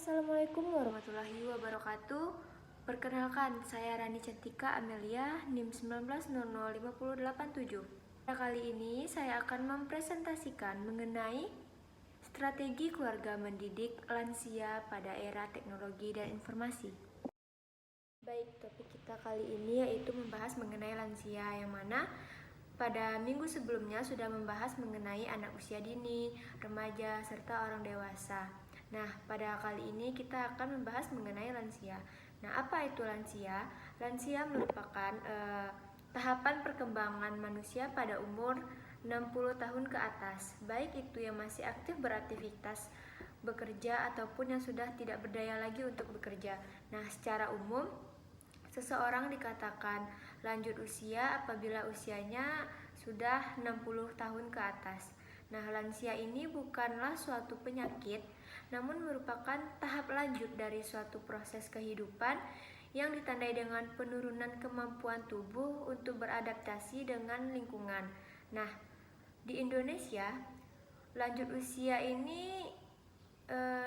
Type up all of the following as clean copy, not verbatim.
Assalamualaikum warahmatullahi wabarakatuh. Perkenalkan, saya Rani Cantika Amelia, NIM 19005087. Pada kali ini saya akan mempresentasikan mengenai strategi keluarga mendidik lansia pada era teknologi dan informasi. Baik, topik kita kali ini yaitu membahas mengenai lansia, yang mana pada minggu sebelumnya sudah membahas mengenai anak usia dini, remaja, serta orang dewasa. Nah, pada kali ini kita akan membahas mengenai lansia. Nah, apa itu lansia? Lansia merupakan tahapan perkembangan manusia pada umur 60 tahun ke atas, baik itu yang masih aktif beraktivitas bekerja ataupun yang sudah tidak berdaya lagi untuk bekerja. Nah, secara umum seseorang dikatakan lanjut usia apabila usianya sudah 60 tahun ke atas. Nah, lansia ini bukanlah suatu penyakit, namun merupakan tahap lanjut dari suatu proses kehidupan yang ditandai dengan penurunan kemampuan tubuh untuk beradaptasi dengan lingkungan. Nah, di Indonesia, lanjut usia ini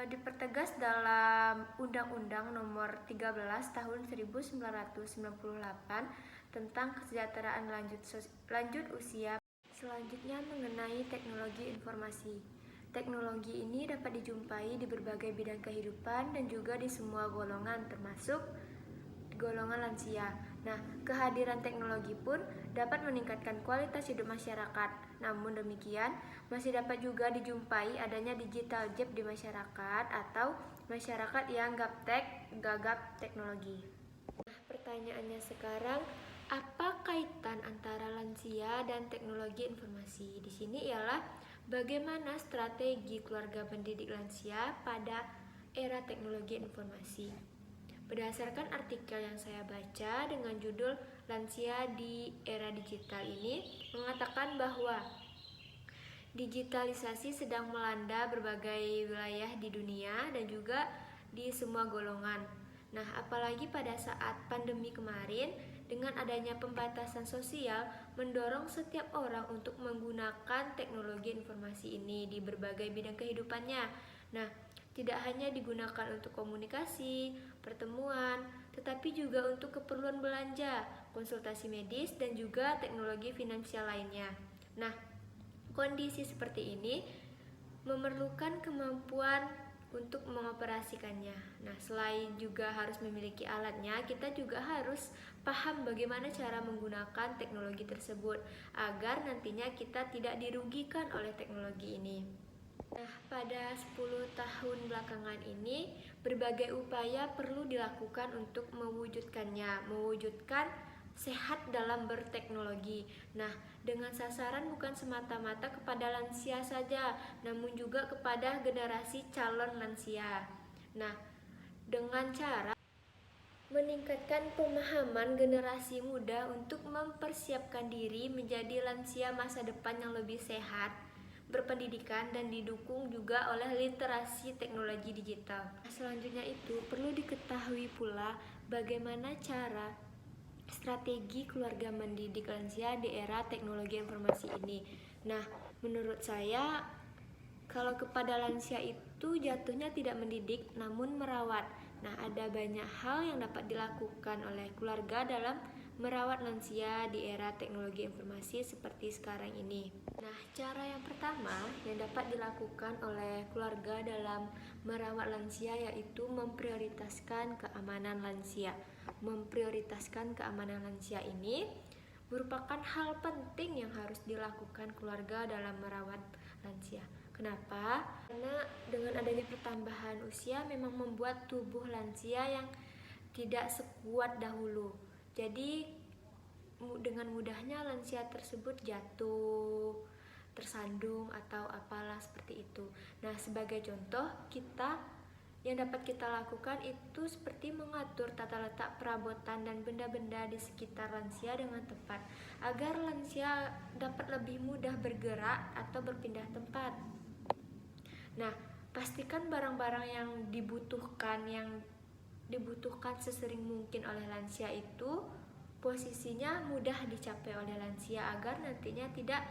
dipertegas dalam Undang-Undang Nomor 13 Tahun 1998 tentang kesejahteraan lanjut usia. Selanjutnya mengenai teknologi informasi. Teknologi ini dapat dijumpai di berbagai bidang kehidupan dan juga di semua golongan, termasuk golongan lansia. Nah, kehadiran teknologi pun dapat meningkatkan kualitas hidup masyarakat. Namun demikian, masih dapat juga dijumpai adanya digital gap di masyarakat atau masyarakat yang gagap teknologi. Nah, pertanyaannya sekarang, apa kaitan antara lansia dan teknologi informasi? Di sini ialah bagaimana strategi keluarga mendidik lansia pada era teknologi informasi. Berdasarkan artikel yang saya baca dengan judul Lansia di Era Digital ini mengatakan bahwa digitalisasi sedang melanda berbagai wilayah di dunia dan juga di semua golongan. Nah, apalagi pada saat pandemi kemarin, dengan adanya pembatasan sosial mendorong setiap orang untuk menggunakan teknologi informasi ini di berbagai bidang kehidupannya. Nah, tidak hanya digunakan untuk komunikasi, pertemuan, tetapi juga untuk keperluan belanja, konsultasi medis, dan juga teknologi finansial lainnya. Nah, kondisi seperti ini memerlukan kemampuan untuk mengoperasikannya. Nah, selain juga harus memiliki alatnya, kita juga harus paham bagaimana cara menggunakan teknologi tersebut agar nantinya kita tidak dirugikan oleh teknologi ini. Nah, pada 10 tahun belakangan ini, berbagai upaya perlu dilakukan untuk mewujudkan sehat dalam berteknologi. Nah, dengan sasaran bukan semata-mata kepada lansia saja, namun juga kepada generasi calon lansia. Nah, dengan cara meningkatkan pemahaman generasi muda untuk mempersiapkan diri menjadi lansia masa depan yang lebih sehat, berpendidikan, dan didukung juga oleh literasi teknologi digital. Selanjutnya itu perlu diketahui pula bagaimana cara strategi keluarga mendidik lansia di era teknologi informasi ini. Nah, menurut saya kalau kepada lansia itu jatuhnya tidak mendidik namun merawat. Nah, ada banyak hal yang dapat dilakukan oleh keluarga dalam merawat lansia di era teknologi informasi seperti sekarang ini. Nah, cara yang pertama yang dapat dilakukan oleh keluarga dalam merawat lansia yaitu memprioritaskan keamanan lansia. Memprioritaskan keamanan lansia ini merupakan hal penting yang harus dilakukan keluarga dalam merawat lansia. Kenapa? Karena dengan adanya pertambahan usia memang membuat tubuh lansia yang tidak sekuat dahulu. Jadi dengan mudahnya lansia tersebut jatuh, tersandung atau apalah seperti itu. Nah, sebagai contoh, yang dapat kita lakukan itu seperti mengatur tata letak perabotan dan benda-benda di sekitar lansia dengan tepat agar lansia dapat lebih mudah bergerak atau berpindah tempat. Nah, pastikan barang-barang yang dibutuhkan sesering mungkin oleh lansia itu posisinya mudah dicapai oleh lansia agar nantinya tidak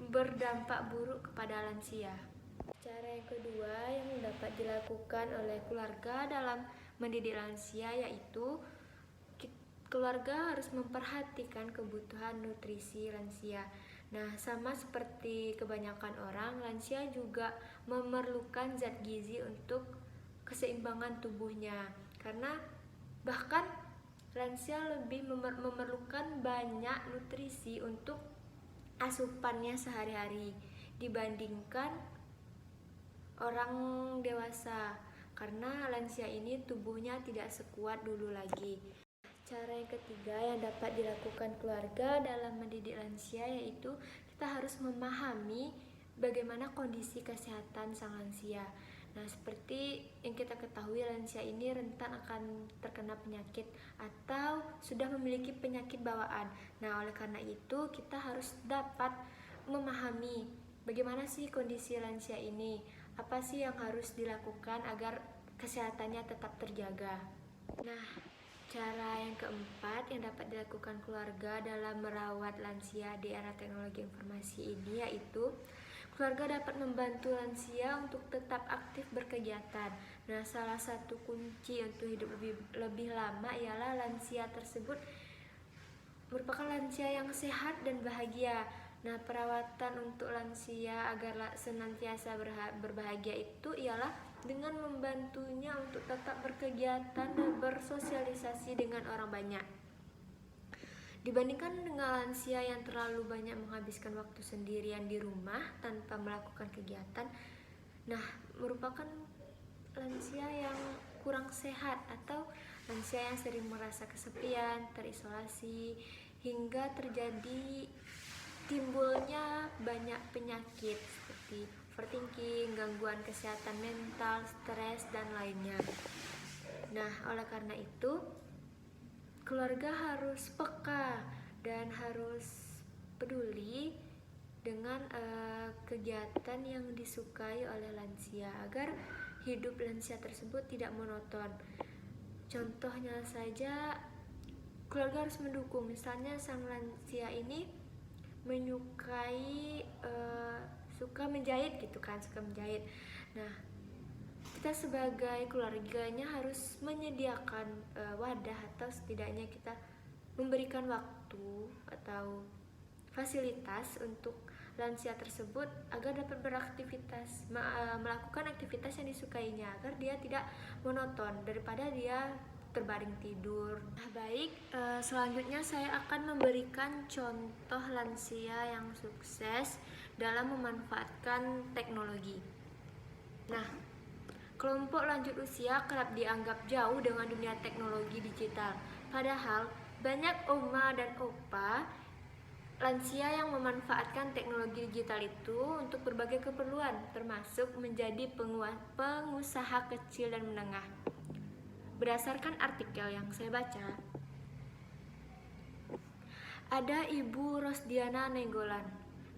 berdampak buruk kepada lansia. Cara yang kedua yang dapat dilakukan oleh keluarga dalam mendidik lansia yaitu keluarga harus memperhatikan kebutuhan nutrisi lansia. Nah, sama seperti kebanyakan orang, lansia juga memerlukan zat gizi untuk keseimbangan tubuhnya. Karena bahkan lansia lebih memerlukan banyak nutrisi untuk asupannya sehari-hari dibandingkan orang dewasa, karena lansia ini tubuhnya tidak sekuat dulu lagi. Cara yang ketiga yang dapat dilakukan keluarga dalam mendidik lansia yaitu kita harus memahami bagaimana kondisi kesehatan sang lansia. Nah, seperti yang kita ketahui, lansia ini rentan akan terkena penyakit atau sudah memiliki penyakit bawaan. Nah, oleh karena itu kita harus dapat memahami bagaimana sih kondisi lansia ini, apa sih yang harus dilakukan agar kesehatannya tetap terjaga. Nah, cara yang keempat yang dapat dilakukan keluarga dalam merawat lansia di era teknologi informasi ini yaitu keluarga dapat membantu lansia untuk tetap aktif berkegiatan. Nah, salah satu kunci untuk hidup lebih lama ialah lansia tersebut merupakan lansia yang sehat dan bahagia. Nah, perawatan untuk lansia agar senantiasa berbahagia itu ialah dengan membantunya untuk tetap berkegiatan dan bersosialisasi dengan orang banyak. Dibandingkan dengan lansia yang terlalu banyak menghabiskan waktu sendirian di rumah tanpa melakukan kegiatan, nah, merupakan lansia yang kurang sehat atau lansia yang sering merasa kesepian, terisolasi, hingga terjadi timbulnya banyak penyakit seperti overthinking, gangguan kesehatan mental, stres, dan lainnya. Nah, oleh karena itu keluarga harus peka dan harus peduli dengan kegiatan yang disukai oleh lansia agar hidup lansia tersebut tidak monoton. Contohnya saja, keluarga harus mendukung. Misalnya sang lansia ini menyukai suka menjahit gitu kan, suka menjahit. Nah, kita sebagai keluarganya harus menyediakan wadah atau setidaknya kita memberikan waktu atau fasilitas untuk lansia tersebut agar dapat beraktivitas, melakukan aktivitas yang disukainya agar dia tidak monoton daripada dia terbaring tidur. Nah, baik, selanjutnya saya akan memberikan contoh lansia yang sukses dalam memanfaatkan teknologi. Nah, kelompok lanjut usia kerap dianggap jauh dengan dunia teknologi digital. Padahal banyak oma dan opa lansia yang memanfaatkan teknologi digital itu untuk berbagai keperluan, termasuk menjadi pengusaha kecil dan menengah. Berdasarkan artikel yang saya baca, ada Ibu Rosdiana Nenggolan.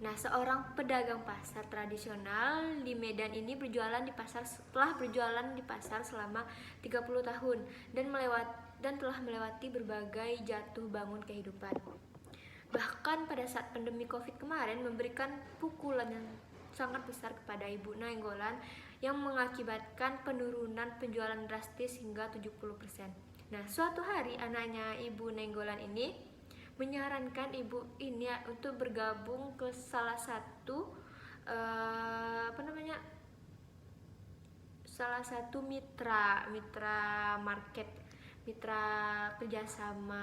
Nah, seorang pedagang pasar tradisional di Medan ini telah berjualan di pasar selama 30 tahun dan telah melewati berbagai jatuh bangun kehidupan. Bahkan pada saat pandemi Covid kemarin memberikan pukulan yang sangat besar kepada Ibu Nenggolan yang mengakibatkan penurunan penjualan drastis hingga 70%. Nah, suatu hari anaknya Ibu Nenggolan ini menyarankan ibu ini untuk bergabung ke salah satu mitra market, mitra kerjasama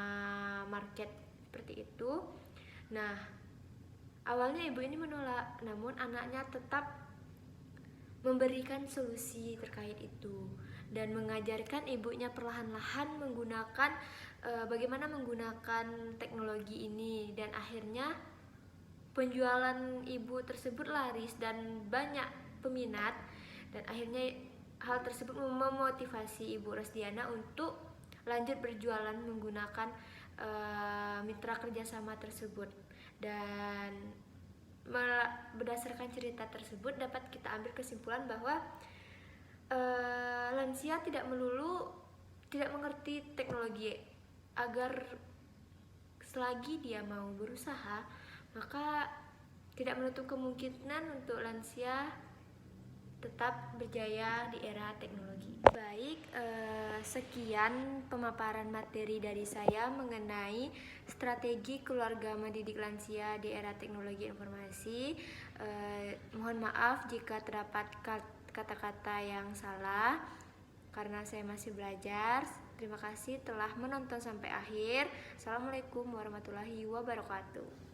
market seperti itu. Nah, awalnya ibu ini menolak, namun anaknya tetap memberikan solusi terkait itu dan mengajarkan ibunya perlahan-lahan menggunakan bagaimana menggunakan teknologi ini, dan akhirnya penjualan ibu tersebut laris dan banyak peminat, dan akhirnya hal tersebut memotivasi Ibu Rosdiana untuk lanjut berjualan menggunakan mitra kerjasama tersebut. Dan berdasarkan cerita tersebut dapat kita ambil kesimpulan bahwa lansia tidak melulu tidak mengerti teknologi. Agar selagi dia mau berusaha, maka tidak menutup kemungkinan untuk lansia tetap berjaya di era teknologi. Baik, sekian pemaparan materi dari saya mengenai strategi keluarga mendidik lansia di era teknologi informasi. Mohon maaf jika terdapat kata-kata yang salah karena saya masih belajar. Terima kasih telah menonton sampai akhir. Assalamualaikum warahmatullahi wabarakatuh.